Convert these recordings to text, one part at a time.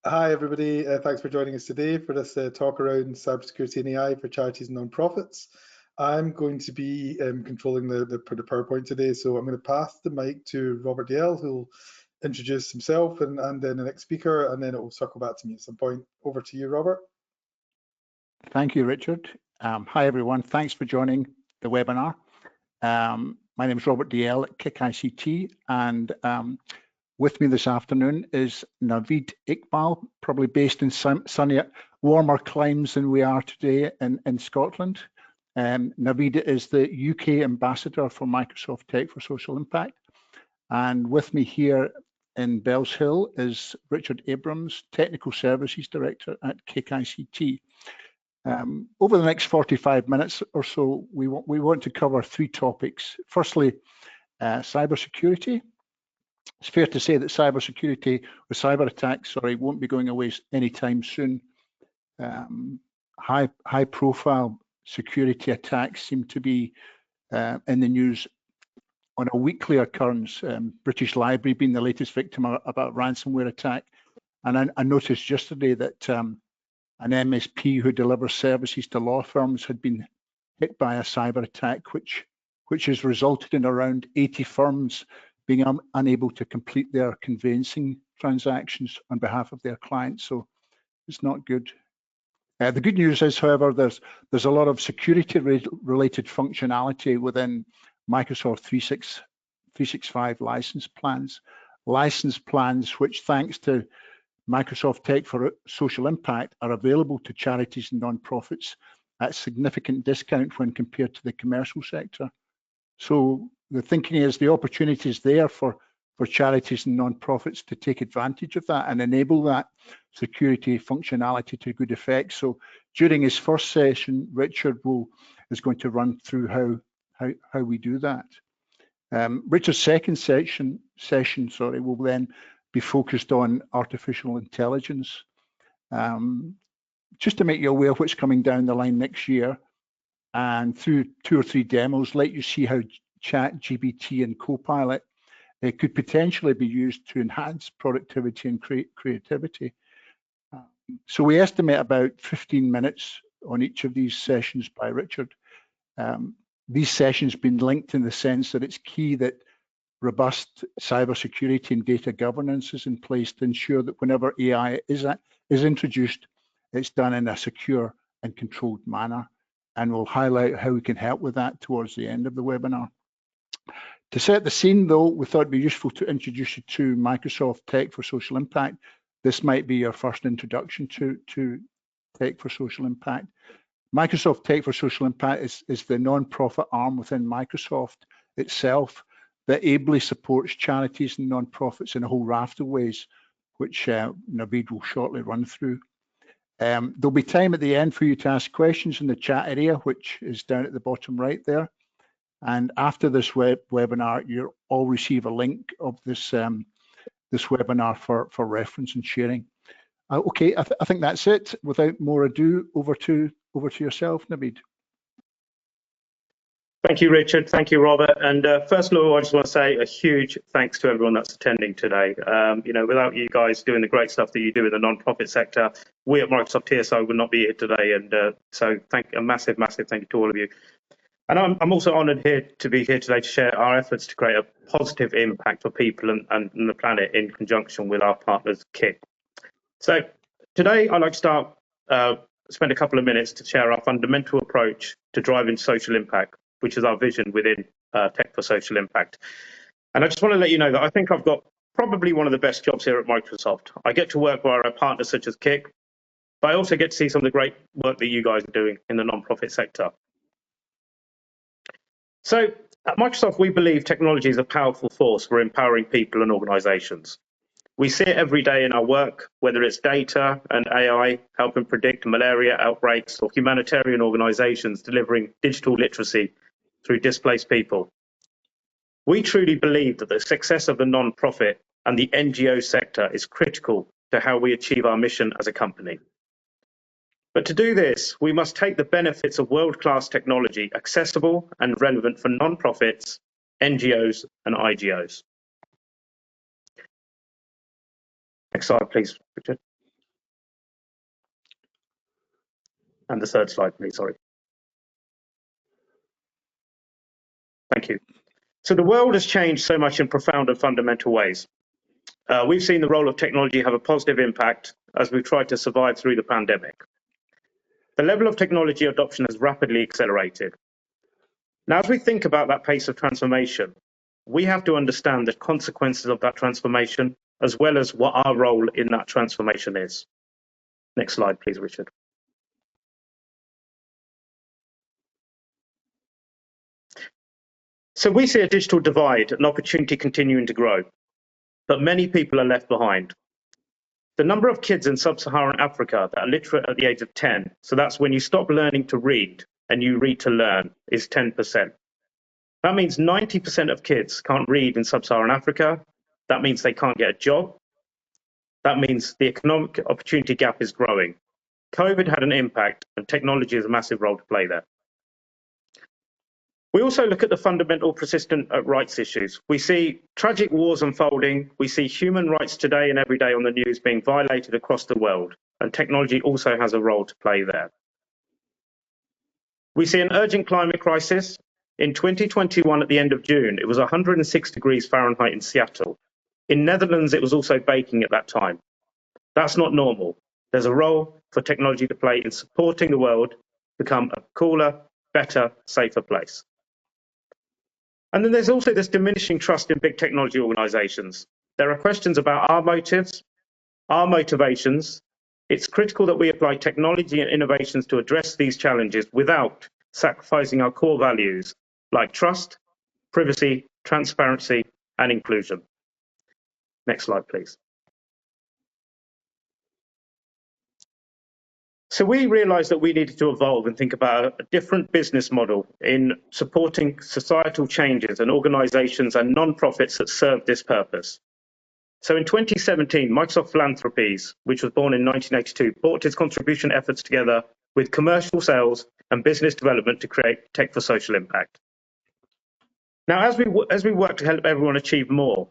Hi, everybody. Thanks for joining us today for this talk around cybersecurity and AI for charities and non-profits. I'm going to be controlling the PowerPoint today, so I'm going to pass the mic to Robert Dalziel, who'll introduce himself and then the next speaker, and then it will circle back to me at some point. Over to you, Robert. Thank you, Richard. Hi, everyone. Thanks for joining the webinar. My name is Robert Dalziel at KIC ICT, and with me this afternoon is Naveed Iqbal, probably based in sunnier, warmer climes than we are today in Scotland. Naveed is the UK ambassador for Microsoft Tech for Social Impact. And with me here in Bells Hill is Richard Abrams, Technical Services Director at KIC ICT. Over the next 45 minutes or so, we want to cover three topics. Firstly, cybersecurity. It's fair to say that cybersecurity or cyber attacks, won't be going away anytime soon. High profile security attacks seem to be in the news on a weekly occurrence. British Library being the latest victim of a ransomware attack. And I noticed yesterday that an MSP who delivers services to law firms had been hit by a cyber attack, which has resulted in around 80 firms being unable to complete their conveyancing transactions on behalf of their clients. So it's not good. The good news is, however, there's a lot of security-related functionality within Microsoft 365 license plans. License plans which, thanks to Microsoft Tech for Social Impact, are available to charities and non-profits at significant discount when compared to the commercial sector. So the thinking is the opportunity is there for charities and non-profits to take advantage of that and enable that security functionality to good effect. So during his first session, Richard is going to run through how we do that. Richard's second session will then be focused on artificial intelligence. Just to make you aware of what's coming down the line next year, and through 2 or 3 demos, let you see how ChatGPT and Copilot could potentially be used to enhance productivity and creativity. So we estimate about 15 minutes on each of these sessions by Richard. These sessions have been linked in the sense that it's key that robust cybersecurity and data governance is in place to ensure that whenever AI is introduced, it's done in a secure and controlled manner. And we'll highlight how we can help with that towards the end of the webinar. To set the scene, though, we thought it'd be useful to introduce you to Microsoft Tech for Social Impact. This might be your first introduction to Tech for Social Impact. Microsoft Tech for Social Impact is the non-profit arm within Microsoft itself that ably supports charities and non-profits in a whole raft of ways, which Naveed will shortly run through. There'll be time at the end for you to ask questions in the chat area, which is down at the bottom right there. And after this webinar, you'll all receive a link of this webinar for reference and sharing. Okay, I think that's it. Without more ado, over to yourself, Naveed. Thank you, Richard. Thank you, Robert. And first of all, I just want to say a huge thanks to everyone that's attending today. Without you guys doing the great stuff that you do in the non-profit sector, we at Microsoft TSI would not be here today. And so a massive thank you to all of you. And I'm also honoured to be here today to share our efforts to create a positive impact for people and the planet in conjunction with our partners, KIC. So today, I'd like to spend a couple of minutes to share our fundamental approach to driving social impact, which is our vision within Tech for Social Impact. And I just want to let you know that I think I've got probably one of the best jobs here at Microsoft. I get to work with our partners such as KIC, but I also get to see some of the great work that you guys are doing in the non-profit sector. So at Microsoft, we believe technology is a powerful force for empowering people and organizations. We see it every day in our work, whether it's data and AI helping predict malaria outbreaks or humanitarian organizations delivering digital literacy through displaced people. We truly believe that the success of the non-profit and the NGO sector is critical to how we achieve our mission as a company. But to do this, we must take the benefits of world-class technology accessible and relevant for non-profits, NGOs, and IGOs. Next slide, please, Richard. And the third slide, please, sorry. Thank you. So the world has changed so much in profound and fundamental ways. We've seen the role of technology have a positive impact as we've tried to survive through the pandemic. The level of technology adoption has rapidly accelerated. Now, as we think about that pace of transformation, we have to understand the consequences of that transformation, as well as what our role in that transformation is. Next slide, please, Richard. So we see a digital divide, an opportunity continuing to grow, but many people are left behind. The number of kids in sub-Saharan Africa that are literate at the age of 10, so that's when you stop learning to read and you read to learn, is 10%. That means 90% of kids can't read in sub-Saharan Africa. That means they can't get a job. That means the economic opportunity gap is growing. COVID had an impact, and technology has a massive role to play there. We also look at the fundamental persistent rights issues. We see tragic wars unfolding. We see human rights today and every day on the news being violated across the world, and technology also has a role to play there. We see an urgent climate crisis. In 2021, at the end of June, it was 106 degrees Fahrenheit in Seattle. In Netherlands, it was also baking at that time. That's not normal. There's a role for technology to play in supporting the world become a cooler, better, safer place. And then there's also this diminishing trust in big technology organizations. There are questions about our motives, our motivations. It's critical that we apply technology and innovations to address these challenges without sacrificing our core values like trust, privacy, transparency, and inclusion. Next slide, please. So we realized that we needed to evolve and think about a different business model in supporting societal changes and organizations and non-profits that serve this purpose. So in 2017, Microsoft Philanthropies, which was born in 1982, brought its contribution efforts together with commercial sales and business development to create Tech for Social Impact. Now, as we work to help everyone achieve more,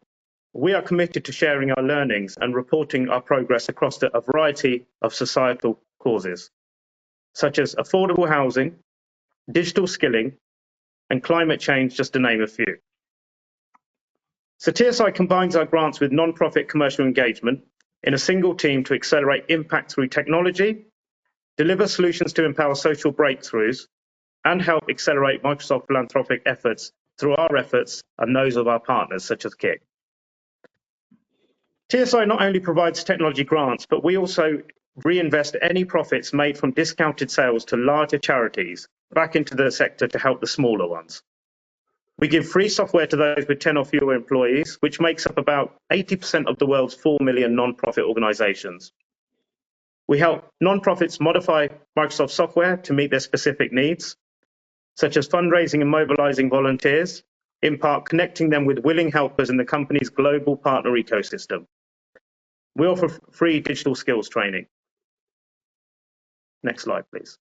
we are committed to sharing our learnings and reporting our progress across a variety of societal causes, such as affordable housing, digital skilling, and climate change, just to name a few. So TSI combines our grants with non-profit commercial engagement in a single team to accelerate impact through technology, deliver solutions to empower social breakthroughs, and help accelerate Microsoft philanthropic efforts through our efforts and those of our partners, such as KIC. TSI not only provides technology grants, but we also reinvest any profits made from discounted sales to larger charities back into the sector to help the smaller ones. We give free software to those with 10 or fewer employees, which makes up about 80% of the world's 4 million non-profit organizations. We help non-profits modify Microsoft software to meet their specific needs, such as fundraising and mobilizing volunteers, in part connecting them with willing helpers in the company's global partner ecosystem. We offer free digital skills training. Next slide, please.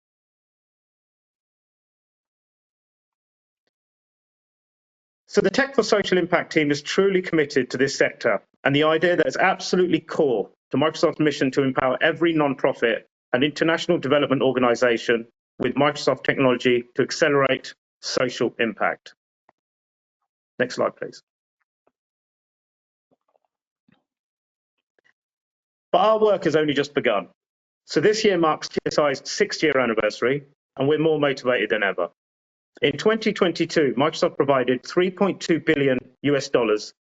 So the Tech for Social Impact team is truly committed to this sector and the idea that is absolutely core to Microsoft's mission to empower every non-profit and international development organization with Microsoft technology to accelerate social impact. Next slide, please. But our work has only just begun. So this year marks TSI's 6th-year anniversary, and we're more motivated than ever. In 2022, Microsoft provided $3.2 billion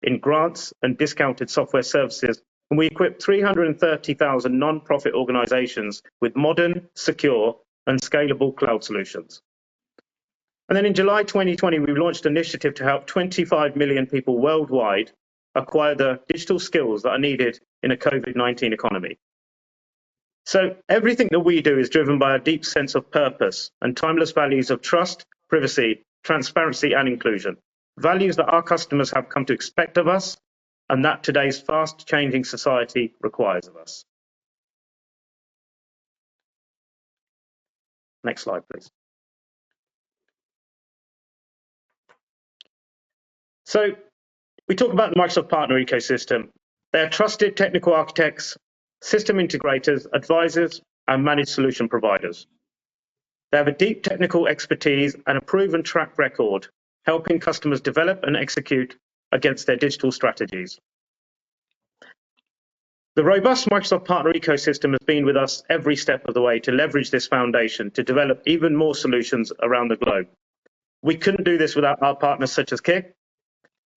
in grants and discounted software services, and we equipped 330,000 non-profit organizations with modern, secure, and scalable cloud solutions. And then in July 2020, we launched an initiative to help 25 million people worldwide acquire the digital skills that are needed in a COVID-19 economy. So everything that we do is driven by a deep sense of purpose and timeless values of trust, privacy, transparency, and inclusion. Values that our customers have come to expect of us and that today's fast-changing society requires of us. Next slide, please. So we talk about the Microsoft partner ecosystem. They're trusted technical architects, system integrators, advisors, and managed solution providers. They have a deep technical expertise and a proven track record, helping customers develop and execute against their digital strategies. The robust Microsoft partner ecosystem has been with us every step of the way to leverage this foundation to develop even more solutions around the globe. We couldn't do this without our partners such as Kik.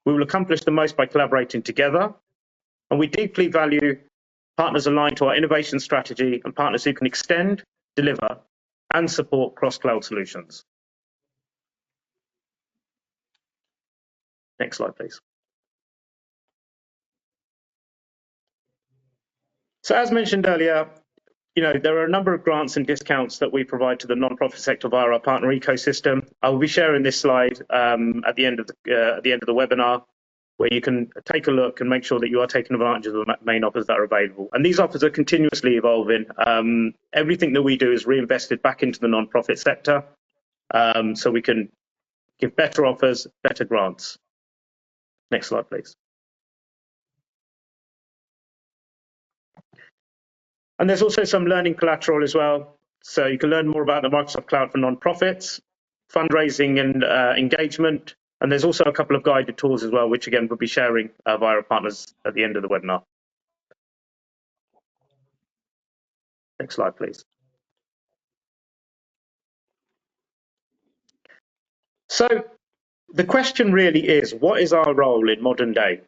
We will accomplish the most by collaborating together, and we deeply value partners aligned to our innovation strategy and partners who can extend, deliver, and support cross-cloud solutions. Next slide, please. So as mentioned earlier, there are a number of grants and discounts that we provide to the non-profit sector via our partner ecosystem. I will be sharing this slide at the end of the webinar, where you can take a look and make sure that you are taking advantage of the main offers that are available. And these offers are continuously evolving. Everything that we do is reinvested back into the non-profit sector, so we can give better offers, better grants. Next slide, please. And there's also some learning collateral as well. So you can learn more about the Microsoft Cloud for non-profits, fundraising and engagement. And there's also a couple of guided tools as well, which again, we'll be sharing via our partners at the end of the webinar. Next slide, please. So the question really is, what is our role in modern day?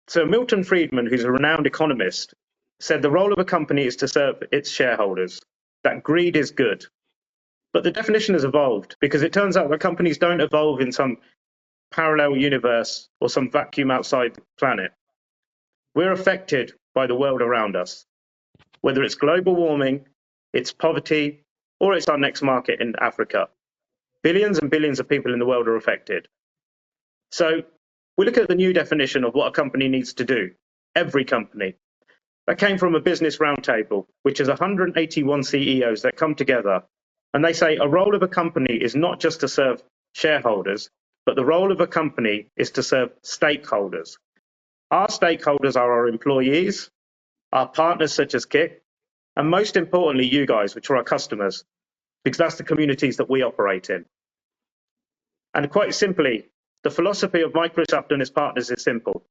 So Milton Friedman, who's a renowned economist, said the role of a company is to serve its shareholders, that greed is good. But the definition has evolved because it turns out that companies don't evolve in some parallel universe or some vacuum outside the planet. We're affected by the world around us, whether it's global warming, it's poverty, or it's our next market in Africa. Billions and billions of people in the world are affected. So we look at the new definition of what a company needs to do. Every company. That came from a business roundtable, which is 181 CEOs that come together. And they say a role of a company is not just to serve shareholders, but the role of a company is to serve stakeholders. Our stakeholders are our employees, our partners such as Kik, and most importantly, you guys, which are our customers, because that's the communities that we operate in. And quite simply, the philosophy of Microsoft and its partners is simple.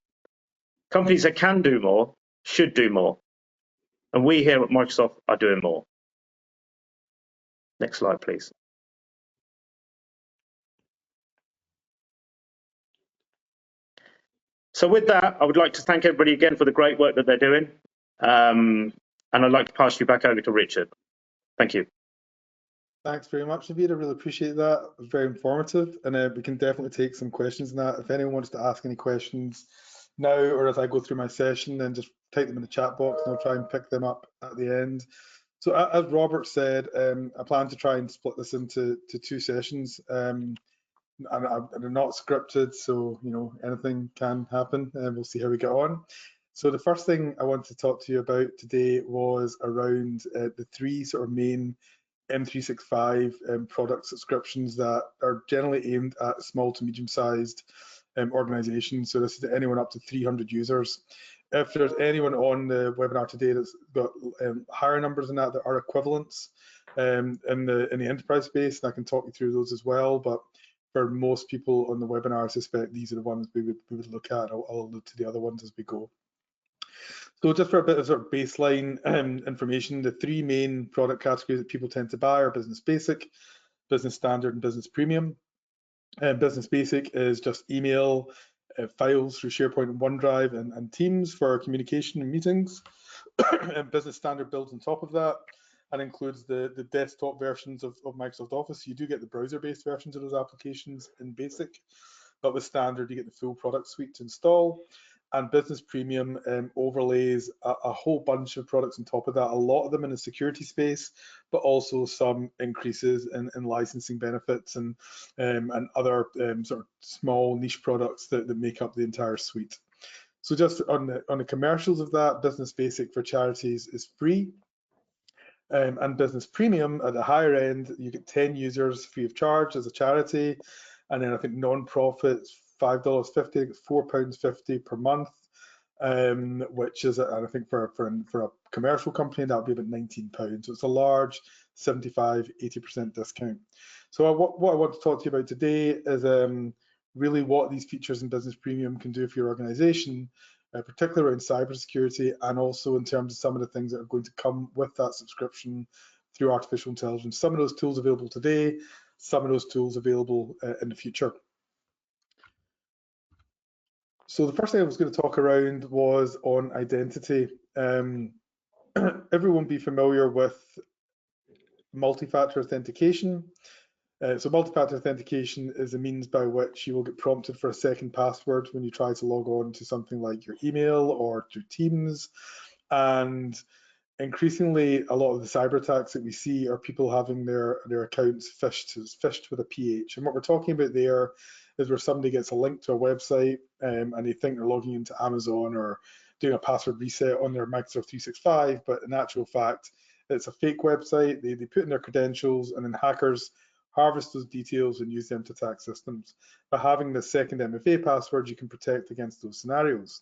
Companies that can do more should do more. And we here at Microsoft are doing more. Next slide, please. So with that, I would like to thank everybody again for the great work that they're doing. And I'd like to pass you back over to Richard. Thank you. Thanks very much, Naveed. I really appreciate that. It was very informative, and we can definitely take some questions on that. If anyone wants to ask any questions now or as I go through my session, then just type them in the chat box and I'll try and pick them up at the end. So as Robert said, I plan to try and split this into two sessions. And they're not scripted, so anything can happen, and we'll see how we get on. So the first thing I want to talk to you about today was around the three sort of main M365 product subscriptions that are generally aimed at small to medium-sized organizations. So this is anyone up to 300 users. If there's anyone on the webinar today that's got higher numbers than that are equivalents in the enterprise space, and I can talk you through those as well. But for most people on the webinar, I suspect these are the ones we would look at. I'll allude to the other ones as we go. So just for a bit of sort of baseline information, the three main product categories that people tend to buy are Business Basic, Business Standard, and Business Premium. Business Basic is just email, files through SharePoint and OneDrive and Teams for communication and meetings. And Business Standard builds on top of that and includes the desktop versions of Microsoft Office. You do get the browser-based versions of those applications in Basic, but with Standard, you get the full product suite to install. And Business Premium overlays a whole bunch of products on top of that, a lot of them in the security space, but also some increases in licensing benefits and other sort of small niche products that make up the entire suite. So just on the commercials of that, Business Basic for charities is free. And Business Premium at the higher end, you get 10 users free of charge as a charity. And then I think non-profits, $5.50, £4.50 per month, which is, I think for a commercial company, that would be about £19. So it's a large 75, 80% discount. So what I want to talk to you about today is really what these features in Business Premium can do for your organization, particularly around cybersecurity, and also in terms of some of the things that are going to come with that subscription through artificial intelligence. Some of those tools available today, some of those tools available in the future. So the first thing I was going to talk around was on identity. Everyone be familiar with multi-factor authentication. So multi-factor authentication is a means by which you will get prompted for a second password when you try to log on to something like your email or through Teams. And increasingly, a lot of the cyber attacks that we see are people having their accounts phished with a PH. And what we're talking about there is where somebody gets a link to a website and they think they're logging into Amazon or doing a password reset on their Microsoft 365, but in actual fact, it's a fake website. They put in their credentials, and then hackers harvest those details and use them to attack systems. By having the second MFA password, you can protect against those scenarios.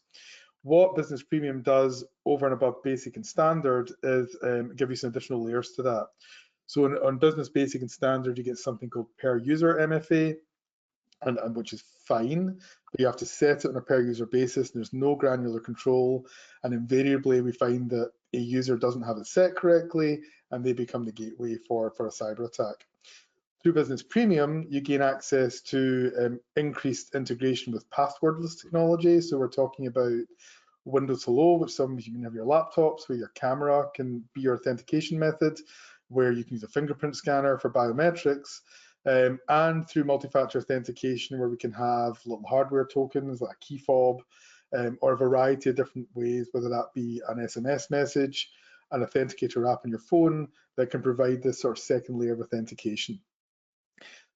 What Business Premium does over and above Basic and Standard is give you some additional layers to that. So on Business Basic and Standard, you get something called per user MFA, and which is fine, but you have to set it on a per user basis. And there's no granular control, and invariably we find that a user doesn't have it set correctly, and they become the gateway for a cyber attack. Through Business Premium, you gain access to increased integration with passwordless technology. So we're talking about Windows Hello, which some of you can have your laptops, where your camera can be your authentication method, where you can use a fingerprint scanner for biometrics, and through multi-factor authentication, where we can have little hardware tokens like a key fob, or a variety of different ways, whether that be an SMS message, an authenticator app on your phone that can provide this sort of second layer of authentication.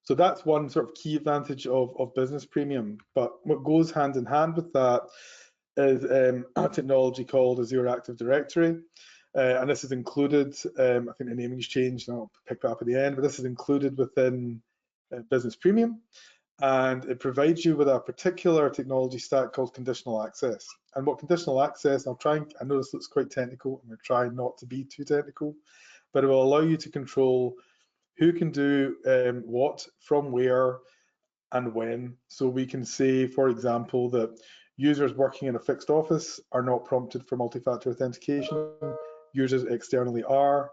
So that's one sort of key advantage of Business Premium. But what goes hand in hand with that is a technology called Azure Active Directory. And this is included, I think the naming's changed, and I'll pick that up at the end, but this is included within Business Premium. And it provides you with a particular technology stack called conditional access. And what conditional access, I know this looks quite technical, I'm going to try not to be too technical, but it will allow you to control who can do what, from where, and when. So we can say, for example, that users working in a fixed office are not prompted for multi-factor authentication. Users externally are.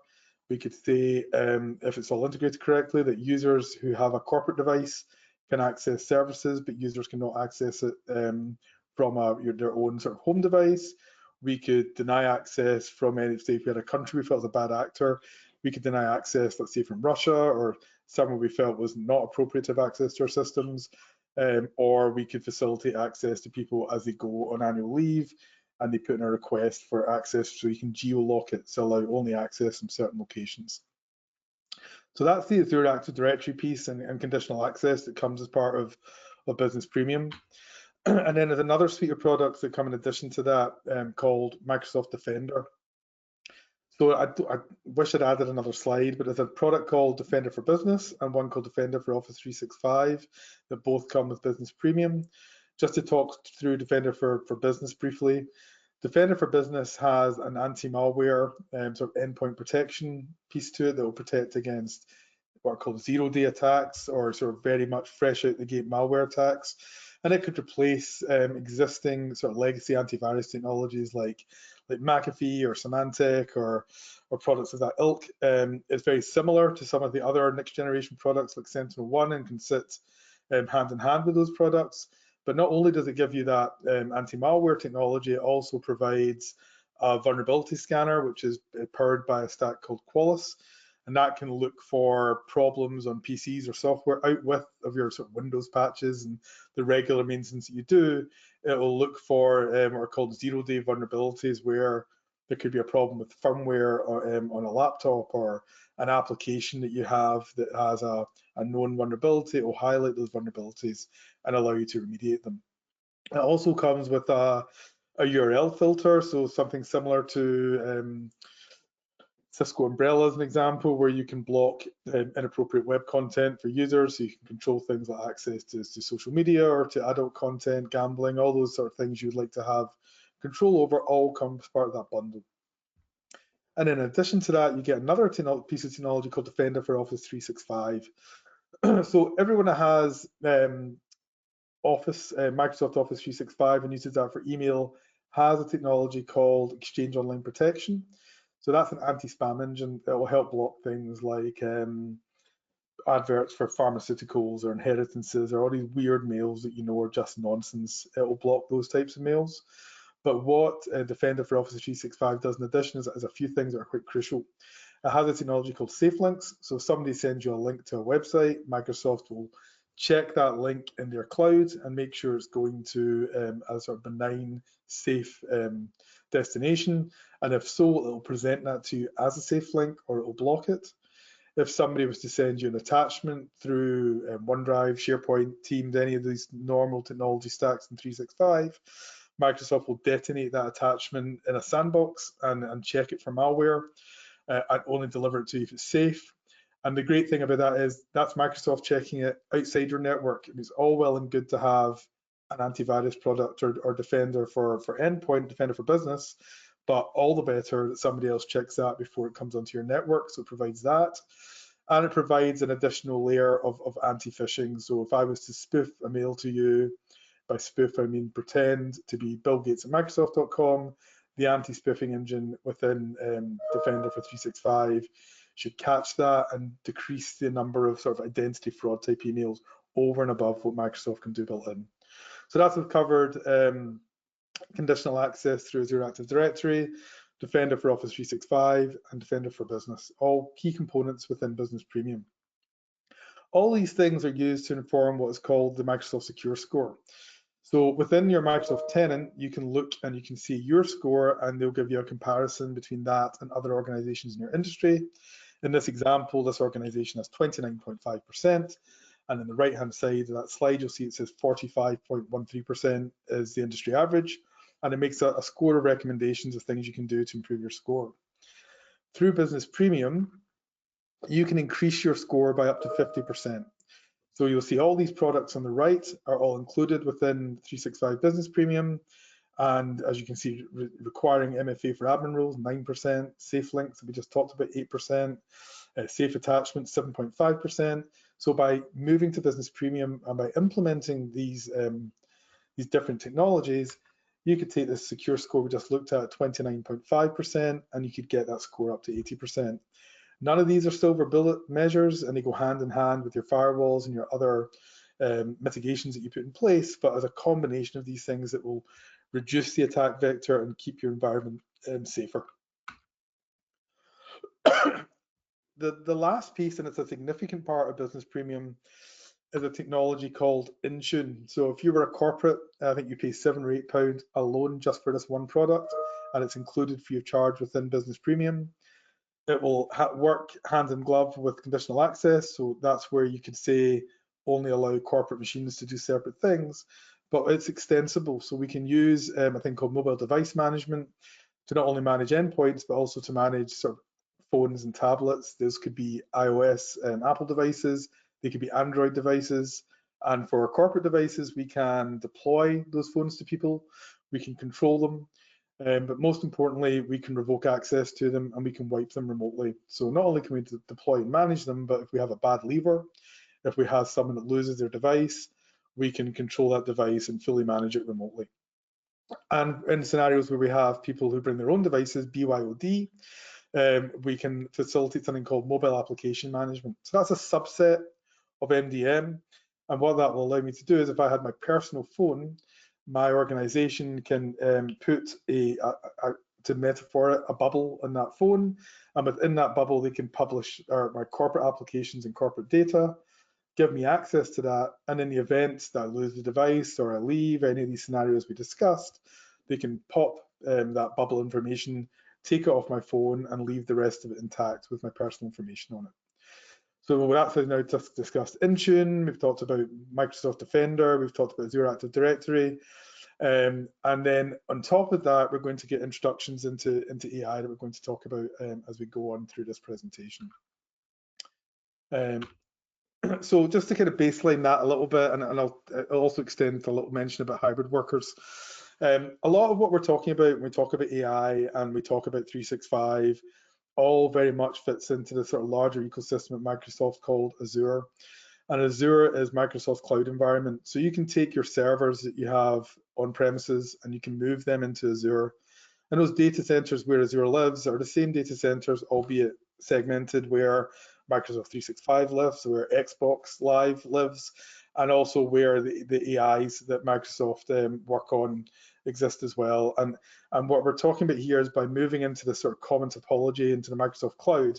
We could say, if it's all integrated correctly, that users who have a corporate device can access services, but users cannot access it from their own sort of home device. We could deny access from any, say if we had a country we felt was a bad actor, we could deny access, let's say from Russia or somewhere we felt was not appropriate to have access to our systems, or we could facilitate access to people as they go on annual leave and they put in a request for access, so you can geo-lock it to allow only access from certain locations. So that's the Azure Active Directory piece and conditional access that comes as part of Business Premium. And then there's another suite of products that come in addition to that called Microsoft Defender. So I wish I'd added another slide, but there's a product called Defender for Business and one called Defender for Office 365 that both come with Business Premium. Just to talk through Defender for Business briefly, Defender for Business has an anti-malware sort of endpoint protection piece to it that will protect against what are called zero-day attacks or sort of very much fresh out the gate malware attacks. And it could replace existing sort of legacy antivirus technologies like McAfee or Symantec or products of that ilk. It's very similar to some of the other next generation products like SentinelOne and can sit hand in hand with those products. But not only does it give you that anti-malware technology, it also provides a vulnerability scanner, which is powered by a stack called Qualys. And that can look for problems on PCs or software out with of your sort of Windows patches and the regular maintenance that you do. It will look for what are called zero-day vulnerabilities, where there could be a problem with firmware or, on a laptop or an application that you have that has a known vulnerability. It will highlight those vulnerabilities and allow you to remediate them. It also comes with a URL filter, so something similar to Cisco Umbrella as an example, where you can block inappropriate web content for users, so you can control things like access to social media or to adult content, gambling, all those sort of things you'd like to have control over, all come as part of that bundle. And in addition to that, you get another piece of technology called Defender for Office 365. So everyone that has Microsoft Office 365 and uses that for email has a technology called Exchange Online Protection. So that's an anti-spam engine that will help block things like adverts for pharmaceuticals or inheritances or all these weird mails that you know are just nonsense. It will block those types of mails. But what Defender for Office 365 does in addition is a few things that are quite crucial. It has a technology called safe links. So if somebody sends you a link to a website, Microsoft will check that link in their cloud and make sure it's going to a sort of benign, safe destination. And if so, it'll present that to you as a safe link or it'll block it. If somebody was to send you an attachment through OneDrive, SharePoint, Teams, any of these normal technology stacks in 365, Microsoft will detonate that attachment in a sandbox and check it for malware and only deliver it to you if it's safe. And the great thing about that is that's Microsoft checking it outside your network. It's all well and good to have an antivirus product or Defender for endpoint, Defender for business, but all the better that somebody else checks that before it comes onto your network. So it provides that. And it provides an additional layer of anti-phishing. So if I was to spoof a mail to you, by spoof, I mean pretend to be Bill Gates at Microsoft.com, the anti-spoofing engine within Defender for 365 should catch that and decrease the number of sort of identity fraud type emails over and above what Microsoft can do built in. So that's covered conditional access through Azure Active Directory, Defender for Office 365, and Defender for Business, all key components within Business Premium. All these things are used to inform what is called the Microsoft Secure Score. So within your Microsoft tenant, you can look and you can see your score, and they'll give you a comparison between that and other organizations in your industry. In this example, this organization has 29.5%. And on the right-hand side of that slide, you'll see it says 45.13% is the industry average. And it makes a score of recommendations of things you can do to improve your score. Through Business Premium, you can increase your score by up to 50%. So you'll see all these products on the right are all included within 365 Business Premium. And as you can see, requiring MFA for admin rules, 9%, safe links, we just talked about 8%, safe attachments, 7.5%. So by moving to Business Premium and by implementing these different technologies, you could take this secure score we just looked at 29.5%, and you could get that score up to 80%. None of these are silver bullet measures, and they go hand in hand with your firewalls and your other mitigations that you put in place, but as a combination of these things that will reduce the attack vector and keep your environment safer. The last piece, and it's a significant part of Business Premium, is a technology called Intune. So if you were a corporate, I think you pay £7 or £8 alone just for this one product, and it's included free of charge within Business Premium. It will work hand in glove with conditional access. So that's where you could say only allow corporate machines to do separate things, but it's extensible. So we can use a thing called mobile device management to not only manage endpoints, but also to manage sort of phones and tablets. Those could be iOS and Apple devices. They could be Android devices. And for corporate devices, we can deploy those phones to people. We can control them. But most importantly, we can revoke access to them and we can wipe them remotely. So not only can we deploy and manage them, but if we have a bad leaver, if we have someone that loses their device, we can control that device and fully manage it remotely. And in scenarios where we have people who bring their own devices, BYOD, we can facilitate something called mobile application management. So that's a subset of MDM. And what that will allow me to do is if I had my personal phone, my organization can put to metaphor it, a bubble in that phone, and within that bubble they can publish my corporate applications and corporate data, give me access to that, and in the event that I lose the device or I leave, any of these scenarios we discussed, they can pop that bubble information, take it off my phone, and leave the rest of it intact with my personal information on it. So we've actually now just discussed Intune, we've talked about Microsoft Defender, we've talked about Azure Active Directory, and then on top of that, we're going to get introductions into AI that we're going to talk about as we go on through this presentation. So just to kind of baseline that a little bit, and I'll also extend to a little mention about hybrid workers. A lot of what we're talking about when we talk about AI and we talk about 365 all very much fits into the sort of larger ecosystem at Microsoft called Azure. And Azure is Microsoft's cloud environment. So you can take your servers that you have on premises and you can move them into Azure. And those data centers where Azure lives are the same data centers, albeit segmented, where Microsoft 365 lives, where Xbox Live lives, and also where the AIs that Microsoft work on exist as well. And what we're talking about here is by moving into the sort of common topology into the Microsoft cloud,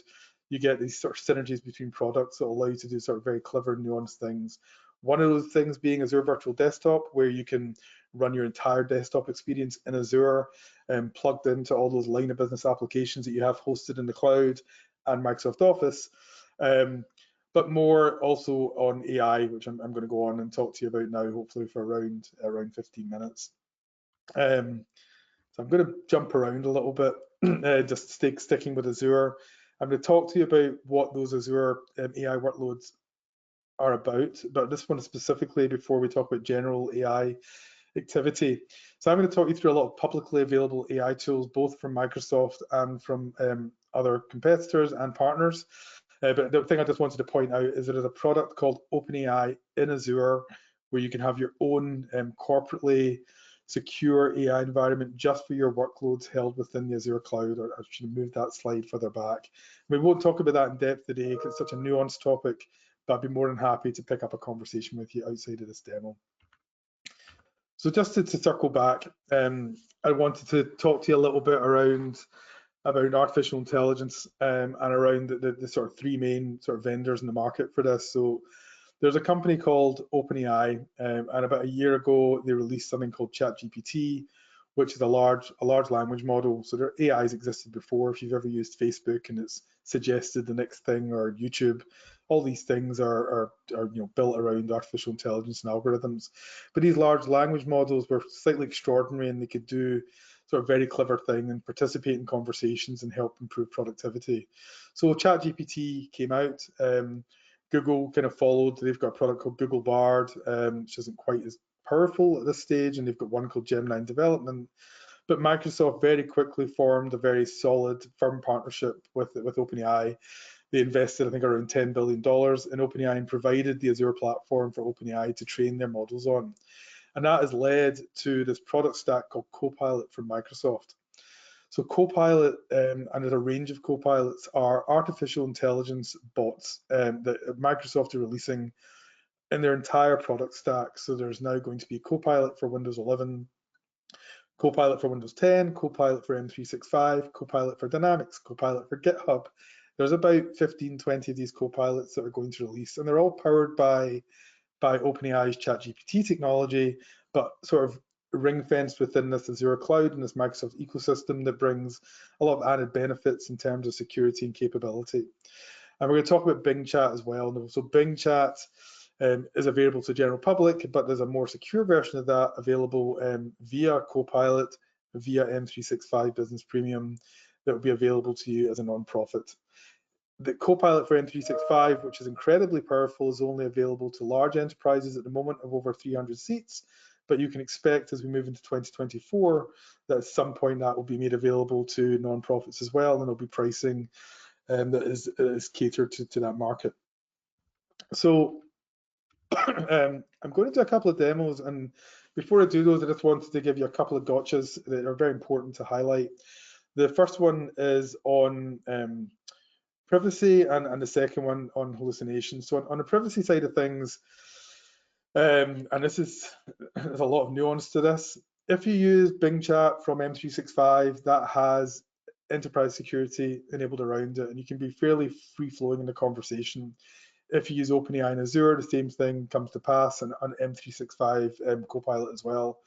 you get these sort of synergies between products that allow you to do sort of very clever, nuanced things. One of those things being Azure Virtual Desktop, where you can run your entire desktop experience in Azure and plugged into all those line of business applications that you have hosted in the cloud and Microsoft Office. But more also on AI, which I'm going to go on and talk to you about now, hopefully for around 15 minutes. So I'm going to jump around a little bit, just sticking with Azure. I'm going to talk to you about what those Azure AI workloads are about, but this one specifically before we talk about general AI activity. So I'm going to talk you through a lot of publicly available AI tools, both from Microsoft and from other competitors and partners. But the thing I just wanted to point out is there is a product called OpenAI in Azure, where you can have your own corporately secure AI environment just for your workloads held within the Azure cloud. Or I should move that slide further back. We won't talk about that in depth today because it's such a nuanced topic, but I'd be more than happy to pick up a conversation with you outside of this demo. So just to circle back, I wanted to talk to you a little bit about artificial intelligence and around the sort of three main sort of vendors in the market for this. So there's a company called OpenAI, and about a year ago they released something called ChatGPT, which is a large language model. So their AIs existed before. If you've ever used Facebook and it's suggested the next thing, or YouTube, all these things are built around artificial intelligence and algorithms. But these large language models were slightly extraordinary, and they could do sort of very clever thing and participate in conversations and help improve productivity. So ChatGPT came out. Google kind of followed. They've got a product called Google Bard, which isn't quite as powerful at this stage, and they've got one called Gemini in development. But Microsoft very quickly formed a very solid, firm partnership with OpenAI. They invested, I think, around $10 billion in OpenAI and provided the Azure platform for OpenAI to train their models on. And that has led to this product stack called Copilot from Microsoft. So Copilot, and there's a range of Copilots, are artificial intelligence bots that Microsoft are releasing in their entire product stack. So there's now going to be Copilot for Windows 11, Copilot for Windows 10, Copilot for M365, Copilot for Dynamics, Copilot for GitHub. There's about 15, 20 of these Copilots that are going to release, and they're all powered by OpenAI's ChatGPT technology, but sort of ring-fenced within this Azure cloud and this Microsoft ecosystem that brings a lot of added benefits in terms of security and capability. And we're going to talk about Bing Chat as well. So Bing Chat is available to the general public, but there's a more secure version of that available via Copilot, via M365 Business Premium, that will be available to you as a non-profit. The Copilot for M365, which is incredibly powerful, is only available to large enterprises at the moment of over 300 seats, but you can expect as we move into 2024 that at some point that will be made available to non-profits as well, and there'll be pricing that is catered to that market. So I'm going to do a couple of demos, and before I do those, I just wanted to give you a couple of gotchas that are very important to highlight. The first one is on privacy, and the second one on hallucination. So on the privacy side of things, and there's a lot of nuance to this. If you use Bing Chat from M365, that has enterprise security enabled around it, and you can be fairly free-flowing in the conversation. If you use OpenAI in Azure, the same thing comes to pass, and on M365 Copilot as well.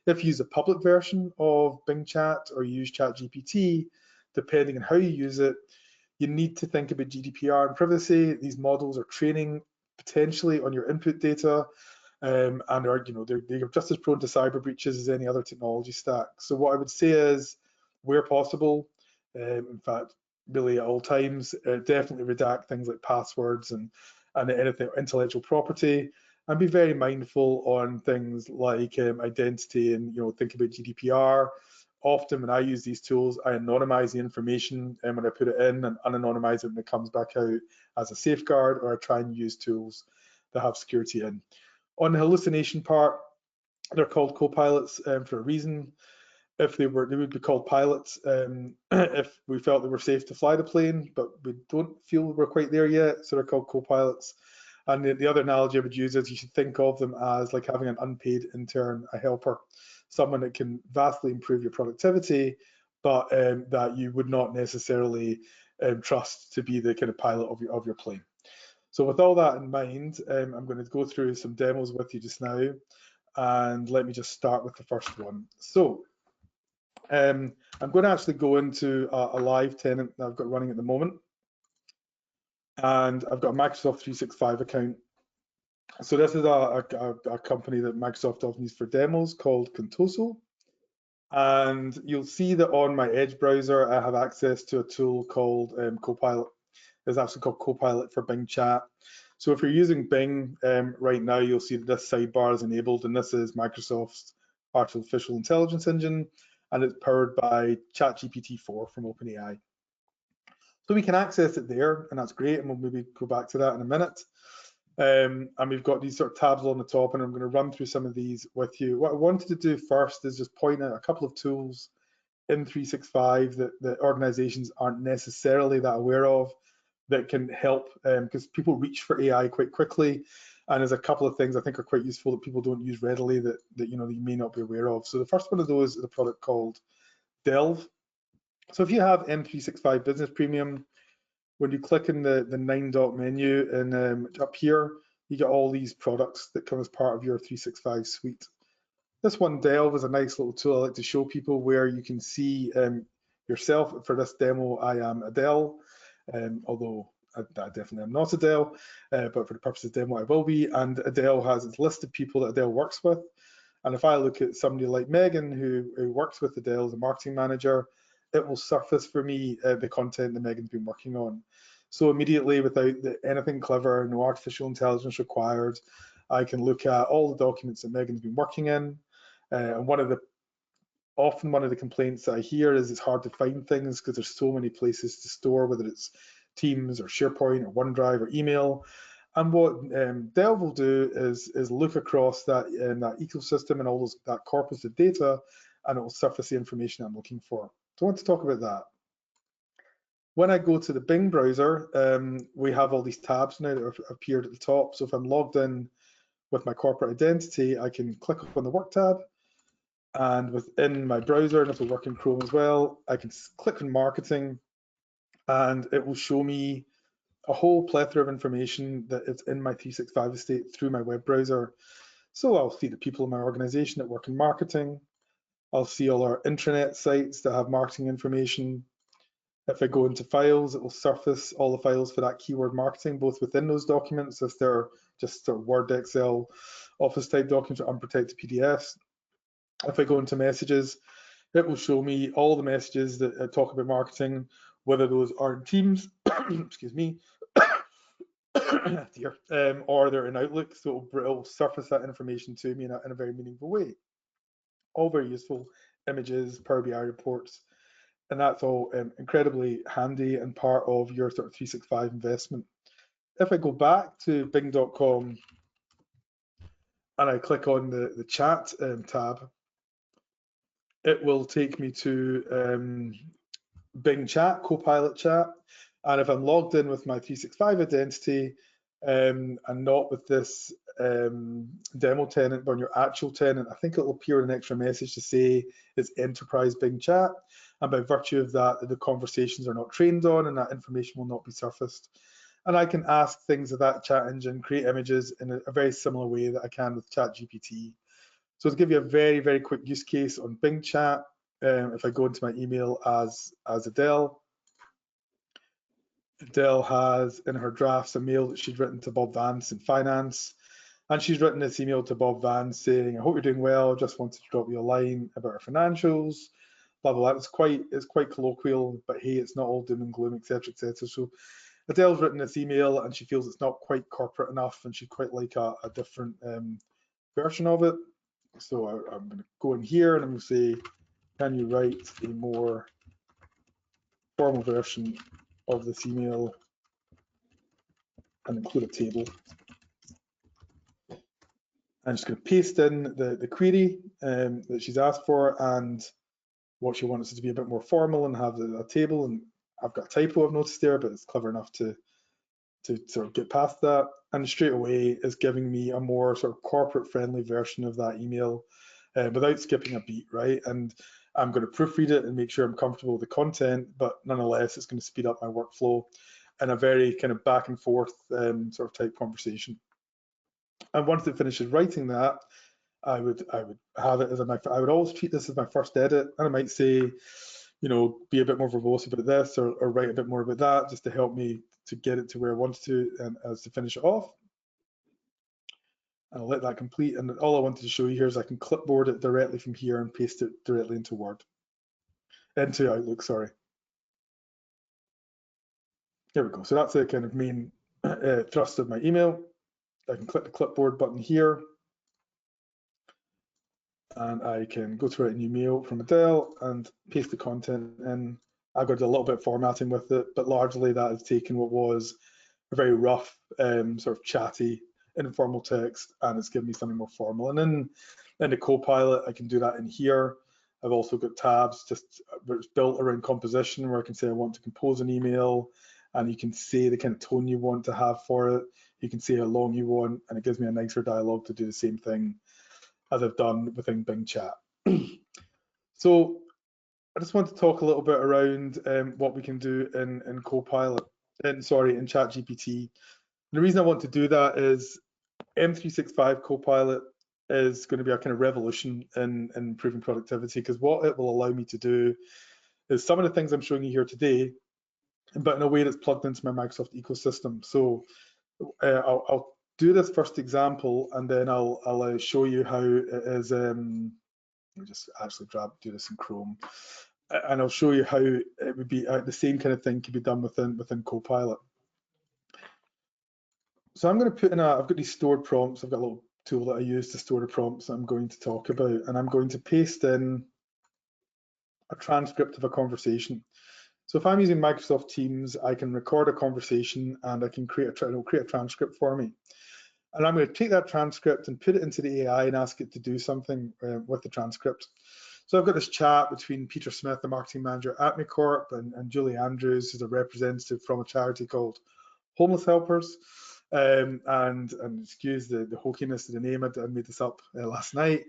If you use a public version of Bing Chat or you use ChatGPT, depending on how you use it, you need to think about GDPR and privacy. These models are training potentially on your input data, and are they're just as prone to cyber breaches as any other technology stack. So what I would say is, where possible, in fact, really at all times, definitely redact things like passwords and anything intellectual property, and be very mindful on things like identity, and think about GDPR. often when I use these tools, I anonymize the information and when I put it in and unanonymize it when it comes back out as a safeguard, or I try and use tools that have security in. On the hallucination part, they're called co-pilots for a reason. If they would be called pilots if we felt they were safe to fly the plane, but we don't feel we're quite there yet, so they're called co-pilots. And the other analogy I would use is you should think of them as like having an unpaid intern, a helper, someone that can vastly improve your productivity, but that you would not necessarily trust to be the kind of pilot of your plane. So with all that in mind, I'm going to go through some demos with you just now, and let me just start with the first one. So I'm going to actually go into a live tenant that I've got running at the moment, and I've got a Microsoft 365 account. So this is a company that Microsoft often uses for demos called Contoso. And you'll see that on my Edge browser, I have access to a tool called Copilot. It's actually called Copilot for Bing Chat. So if you're using Bing right now, you'll see that this sidebar is enabled, and this is Microsoft's artificial intelligence engine, and it's powered by ChatGPT-4 from OpenAI. So we can access it there, and that's great, and we'll maybe go back to that in a minute. And we've got these sort of tabs on the top, and I'm going to run through some of these with you. What I wanted to do first is just point out a couple of tools in 365 that organizations aren't necessarily that aware of that can help, because people reach for AI quite quickly, and there's a couple of things I think are quite useful that people don't use readily that you may not be aware of. So the first one of those is a product called Delve. So if you have M365 Business Premium, when you click in the 9-dot menu and up here, you get all these products that come as part of your 365 suite. This one, Delve, is a nice little tool I like to show people where you can see yourself. For this demo, I am Adele, although I definitely am not Adele, but for the purpose of the demo, I will be. And Adele has its list of people that Adele works with. And if I look at somebody like Megan, who works with Adele as a marketing manager, it will surface for me the content that Megan's been working on. So immediately, without anything clever, no artificial intelligence required, I can look at all the documents that Megan's been working in. And often one of the complaints that I hear is it's hard to find things because there's so many places to store, whether it's Teams or SharePoint or OneDrive or email. And what Delve will do is look across that ecosystem and all that corpus of data, and it will surface the information I'm looking for. So I want to talk about that. When I go to the Bing browser, we have all these tabs now that have appeared at the top. So if I'm logged in with my corporate identity, I can click on the Work tab, and within my browser, and if we work in Chrome as well, I can click on Marketing, and it will show me a whole plethora of information that is in my 365 estate through my web browser. So I'll see the people in my organization that work in marketing. I'll see all our intranet sites that have marketing information. If I go into files, it will surface all the files for that keyword marketing, both within those documents, if they're just sort of Word, Excel, Office type documents or unprotected PDFs. If I go into messages, it will show me all the messages that talk about marketing, whether those are in Teams, excuse me, or they're in Outlook. So it'll surface that information to me in a very meaningful way. All very useful images, Power BI reports, and that's all incredibly handy and part of your sort of 365 investment. If I go back to Bing.com and I click on the chat tab, it will take me to Bing Chat, Copilot Chat. And if I'm logged in with my 365 identity and not with this demo tenant, but on your actual tenant, I think it'll appear an extra message to say it's Enterprise Bing Chat. And by virtue of that, the conversations are not trained on and that information will not be surfaced. And I can ask things of that chat engine, create images in a very similar way that I can with ChatGPT. So to give you a very, very quick use case on Bing Chat, if I go into my email as Adele, Adele has in her drafts a mail that she'd written to Bob Vance in finance. And she's written this email to Bob Vance saying, I hope you're doing well, just wanted to drop you a line about our financials, blah, blah, blah. It's quite colloquial, but hey, it's not all doom and gloom, etc., etc. So Adele's written this email and she feels it's not quite corporate enough and she'd quite like a different version of it. So I'm going to go in here and I'm going to say can you write a more formal version of this email and include a table? I'm just going to paste in the query that she's asked for and what she wants it to be a bit more formal and have a table. And I've got a typo I've noticed there, but it's clever enough to sort of get past that. And straight away is giving me a more sort of corporate friendly version of that email without skipping a beat, right? And I'm going to proofread it and make sure I'm comfortable with the content, but nonetheless, it's going to speed up my workflow in a very kind of back and forth sort of type conversation. And once it finishes writing that, I would have it as I would always treat this as my first edit, and I might say, you know, be a bit more verbose about this or write a bit more about that, just to help me to get it to where I want to and as to finish it off. And I'll let that complete. And all I wanted to show you here is I can clipboard it directly from here and paste it directly into into Outlook, sorry. There we go. So that's the kind of main thrust of my email. I can click the clipboard button here, and I can go to write a new mail from Adele and paste the content in. I've got a little bit of formatting with it, but largely that has taken what was a very rough, sort of chatty, informal text, and it's given me something more formal. And then in the Copilot, I can do that in here. I've also got tabs just built around composition where I can say I want to compose an email, and you can say the kind of tone you want to have for it. You can say how long you want, and it gives me a nicer dialogue to do the same thing as I've done within Bing Chat. So I just want to talk a little bit around what we can do in Copilot, in ChatGPT. The reason I want to do that is M365 Copilot is going to be a kind of revolution in improving productivity, because what it will allow me to do is some of the things I'm showing you here today, but in a way that's plugged into my Microsoft ecosystem. So I'll do this first example, and then I'll show you how it is. Let me just actually do this in Chrome, and I'll show you how it would be the same kind of thing could be done within Copilot. So I'm going to put in I've got these stored prompts. I've got a little tool that I use to store the prompts that I'm going to talk about, and I'm going to paste in a transcript of a conversation. So if I'm using Microsoft Teams, I can record a conversation and I can it'll create a transcript for me. And I'm going to take that transcript and put it into the AI and ask it to do something with the transcript. So I've got this chat between Peter Smith, the marketing manager at Acme Corp, and Julie Andrews, who's a representative from a charity called Homeless Helpers. And excuse the hokiness of the name, I made this up last night.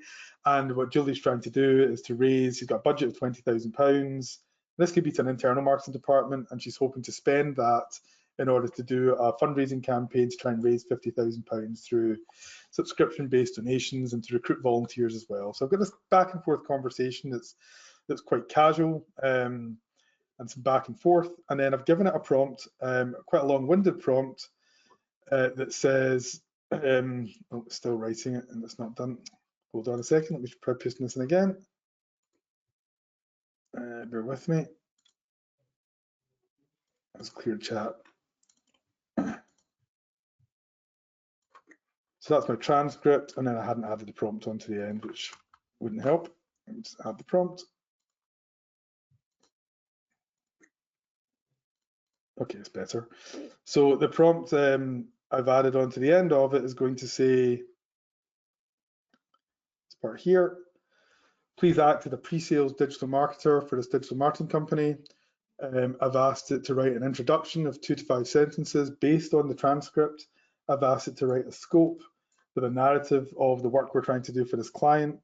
And what Julie's trying to do is to raise, she's got a budget of £20,000. This could be to an internal marketing department, and she's hoping to spend that in order to do a fundraising campaign to try and raise £50,000 through subscription-based donations and to recruit volunteers as well. So I've got this back and forth conversation that's quite casual and some back and forth. And then I've given it a prompt, quite a long-winded prompt that says, oh, it's still writing it and it's not done. Hold on a second, let me try pasting this in again. Bear with me. Let's clear chat. So that's my transcript, and then I hadn't added the prompt onto the end, which wouldn't help. Let me just add the prompt. Okay, it's better. So the prompt I've added onto the end of it is going to say, this part here, please act as a pre-sales digital marketer for this digital marketing company. I've asked it to write an introduction of 2 to 5 sentences based on the transcript. I've asked it to write a scope with a narrative of the work we're trying to do for this client.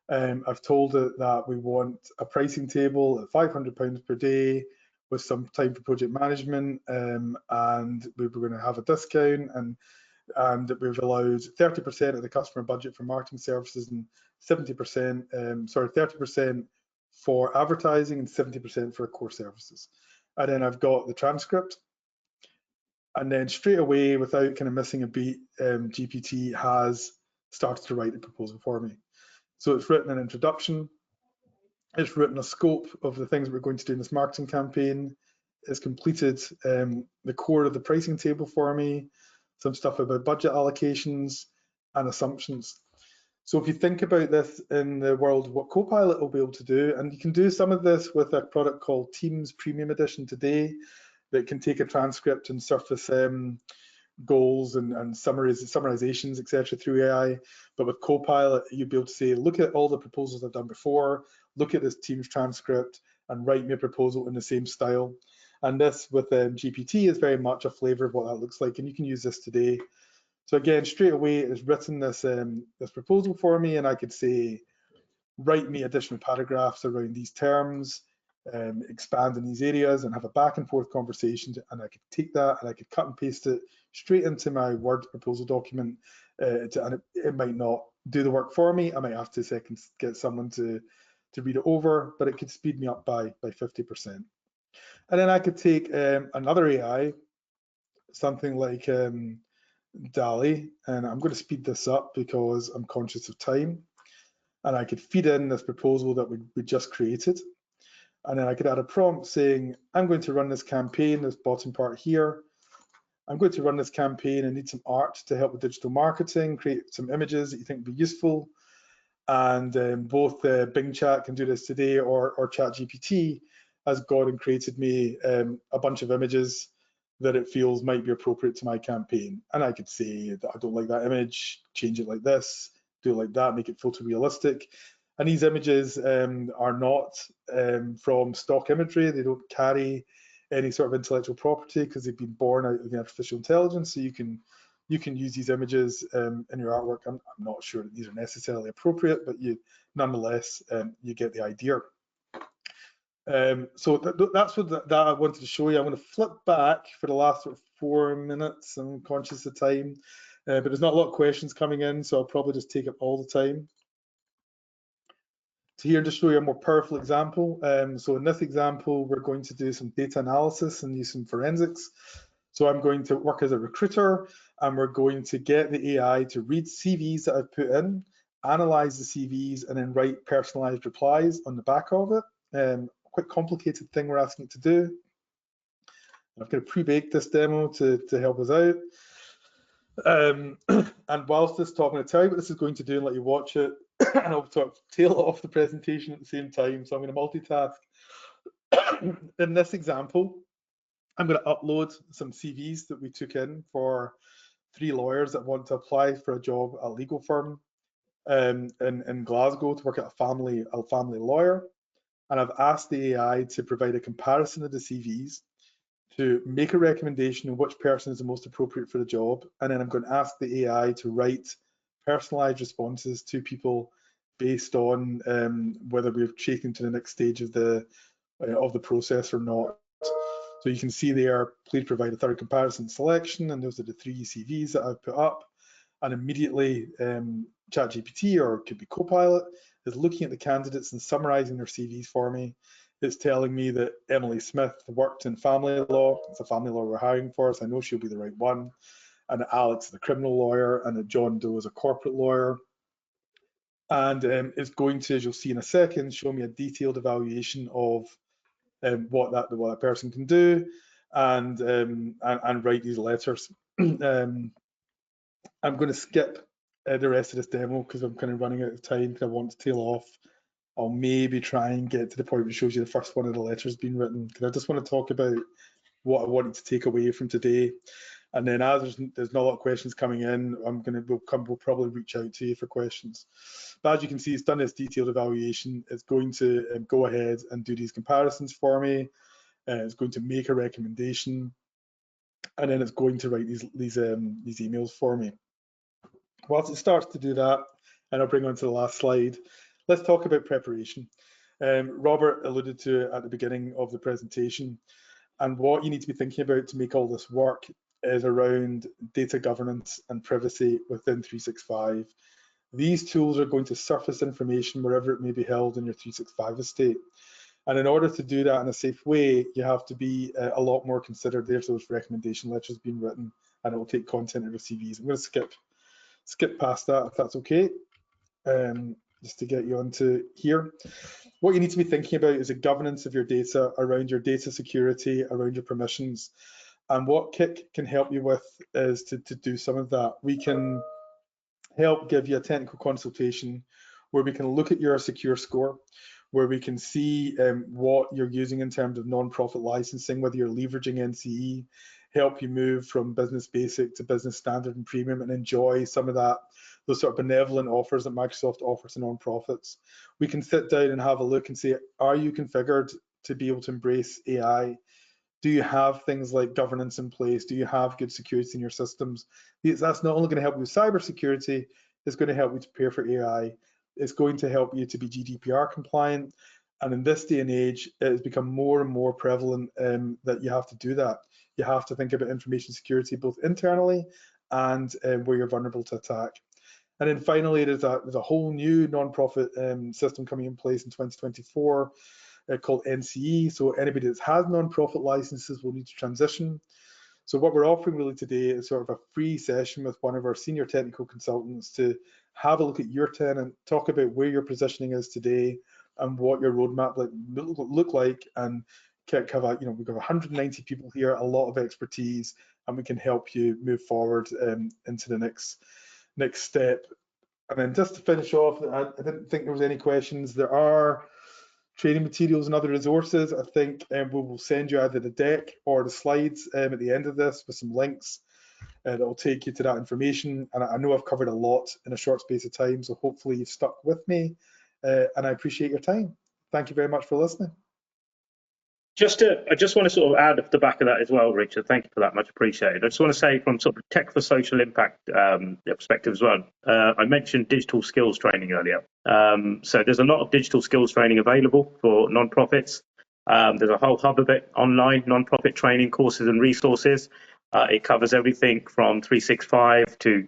I've told it that we want a pricing table at £500 per day with some time for project management, and we were going to have a discount, and we've allowed 30% of the customer budget for marketing services and 30% for advertising and 70% for core services. And then I've got the transcript. And then straight away, without kind of missing a beat, GPT has started to write the proposal for me. So it's written an introduction, it's written a scope of the things we're going to do in this marketing campaign, it's completed the core of the pricing table for me, some stuff about budget allocations and assumptions. So if you think about this in the world of what Copilot will be able to do, and you can do some of this with a product called Teams Premium Edition today that can take a transcript and surface goals and summarizations, etc. through AI. But with Copilot, you'll be able to say, look at all the proposals I've done before, look at this Teams transcript, and write me a proposal in the same style. And this with GPT is very much a flavor of what that looks like, and you can use this today. So again, straight away, it's written this this proposal for me, and I could say, write me additional paragraphs around these terms, expand in these areas, and have a back and forth conversation. And I could take that and I could cut and paste it straight into my Word proposal document. And it might not do the work for me. I might have to get someone to read it over, but it could speed me up by 50%. And then I could take another AI, something like DALL-E, and I'm going to speed this up because I'm conscious of time. And I could feed in this proposal that we just created. And then I could add a prompt saying, I'm going to run this campaign, this bottom part here. I'm going to run this campaign and need some art to help with digital marketing, create some images that you think would be useful. And both Bing Chat can do this today, or ChatGPT has gone and created me a bunch of images that it feels might be appropriate to my campaign. And I could say that I don't like that image, change it like this, do it like that, make it photorealistic. And these images are not from stock imagery. They don't carry any sort of intellectual property because they've been born out of the artificial intelligence. So you can use these images in your artwork. I'm not sure that these are necessarily appropriate, but nonetheless, you get the idea. So that's what that I wanted to show you. I'm going to flip back for the last sort of 4 minutes. I'm conscious of time, but there's not a lot of questions coming in, so I'll probably just take up all the time. So here, just show you a more powerful example. So in this example, we're going to do some data analysis and use some forensics. So I'm going to work as a recruiter, and we're going to get the AI to read CVs that I've put in, analyze the CVs, and then write personalized replies on the back of it. Quite complicated thing we're asking it to do. I've kind of pre-baked this demo to help us out. And whilst this talk, I'm going to tell you what this is going to do and let you watch it, and I'll tail off the presentation at the same time. So I'm going to multitask. In this example, I'm going to upload some CVs that we took in for 3 lawyers that want to apply for a job at a legal firm in Glasgow to work at a family lawyer. And I've asked the AI to provide a comparison of the CVs, to make a recommendation on which person is the most appropriate for the job, and then I'm going to ask the AI to write personalized responses to people based on whether we've taken to the next stage of the process or not. So you can see there, please provide a thorough comparison selection, and those are the 3 CVs that I've put up. And immediately ChatGPT, or it could be Copilot, is looking at the candidates and summarizing their CVs for me. It's telling me that Emily Smith worked in family law. It's a family law we're hiring for, so I know she'll be the right one. And Alex is a criminal lawyer, and John Doe is a corporate lawyer. And it's going to, as you'll see in a second, show me a detailed evaluation of what that person can do, and write these letters. I'm going to skip the rest of this demo because I'm kind of running out of time because I want to tail off. I'll maybe try and get to the point where it shows you the first one of the letters being written, because I just want to talk about what I wanted to take away from today. And then as there's not a lot of questions coming in, we'll probably reach out to you for questions. But as you can see, it's done this detailed evaluation. It's going to go ahead and do these comparisons for me. It's going to make a recommendation, and then it's going to write these emails for me. Whilst it starts to do that, and I'll bring on to the last slide, let's talk about preparation. Robert alluded to it at the beginning of the presentation, and what you need to be thinking about to make all this work is around data governance and privacy within 365. These tools are going to surface information wherever it may be held in your 365 estate. And in order to do that in a safe way, you have to be a lot more considered. There's those recommendation letters being written, and it will take content of your CVs. I'm going to skip past that if that's okay, just to get you onto here. What you need to be thinking about is the governance of your data, around your data security, around your permissions. And what Kik can help you with is to do some of that. We can help give you a technical consultation where we can look at your secure score, where we can see what you're using in terms of non-profit licensing, whether you're leveraging NCE, help you move from business basic to business standard and premium and enjoy some of those sort of benevolent offers that Microsoft offers to non-profits. We can sit down and have a look and say, are you configured to be able to embrace AI? Do you have things like governance in place? Do you have good security in your systems? That's not only going to help you with cybersecurity, it's going to help you to prepare for AI. It's going to help you to be GDPR compliant. And in this day and age, it has become more and more prevalent that you have to do that. You have to think about information security, both internally and where you're vulnerable to attack. And then finally, there's a whole new non-profit system coming in place in 2024 called NCE. So anybody that has non-profit licenses will need to transition. So what we're offering really today is sort of a free session with one of our senior technical consultants to have a look at your tenant, talk about where your positioning is today and what your roadmap look like, and have we've got 190 people here, a lot of expertise, and we can help you move forward into the next step. And then just to finish off, I didn't think there was any questions. There are training materials and other resources. I think we will send you either the deck or the slides at the end of this with some links that will take you to that information. And I know I've covered a lot in a short space of time, so hopefully you've stuck with me, and I appreciate your time. Thank you very much for listening. I just want to sort of add off the back of that as well, Richard. Thank you for that, much appreciated. I just want to say from sort of tech for social impact perspective as well. I mentioned digital skills training earlier. So there's a lot of digital skills training available for non-profits. There's a whole hub of it, online non-profit training courses and resources. It covers everything from 365 to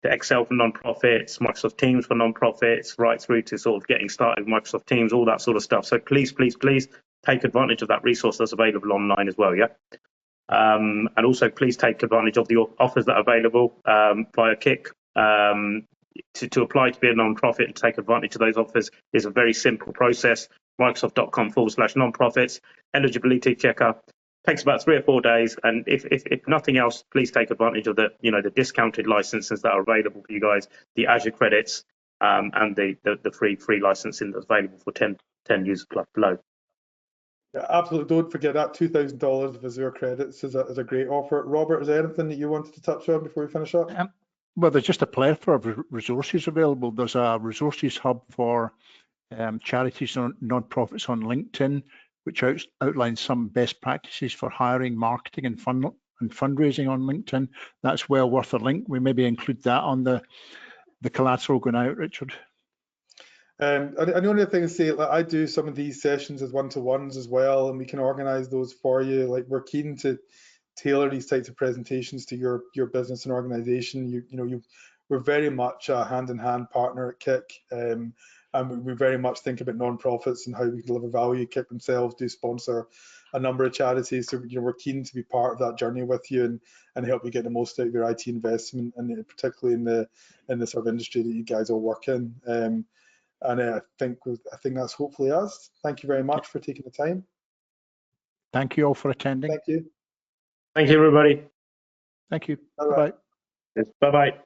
to Excel for non-profits, Microsoft Teams for non-profits, right through to sort of getting started with Microsoft Teams, all that sort of stuff. So please take advantage of that resource that's available online as well, yeah? And also please take advantage of the offers that are available via Kik. To apply to be a non-profit and take advantage of those offers is a very simple process. Microsoft.com/non-profits, eligibility checker. Takes about 3 or 4 days, and if nothing else, please take advantage of the the discounted licenses that are available for you guys, the Azure credits, and the free licensing that's available for 10 users below. Yeah, absolutely. Don't forget that $2,000 of Azure credits is a great offer. Robert, is there anything that you wanted to touch on before we finish up? Well, there's just a plethora of resources available. There's a resources hub for charities and non-profits on LinkedIn, which outlines some best practices for hiring, marketing, and fundraising on LinkedIn. That's well worth a link. We maybe include that on the collateral going out, Richard. And the only thing to say, like, I do some of these sessions as one-to-ones as well, and we can organize those for you. Like, we're keen to tailor these types of presentations to your business and organization. We're very much a hand-in-hand partner at Kik, and we very much think about non-profits and how we deliver value. Kik themselves do sponsor a number of charities, so we're keen to be part of that journey with you and help you get the most out of your IT investment, and particularly in the sort of industry that you guys all work in. And I think that's hopefully us. Thank you very much for taking the time. Thank you all for attending. Thank you. Thank you, everybody. Thank you. Bye-bye. Bye-bye.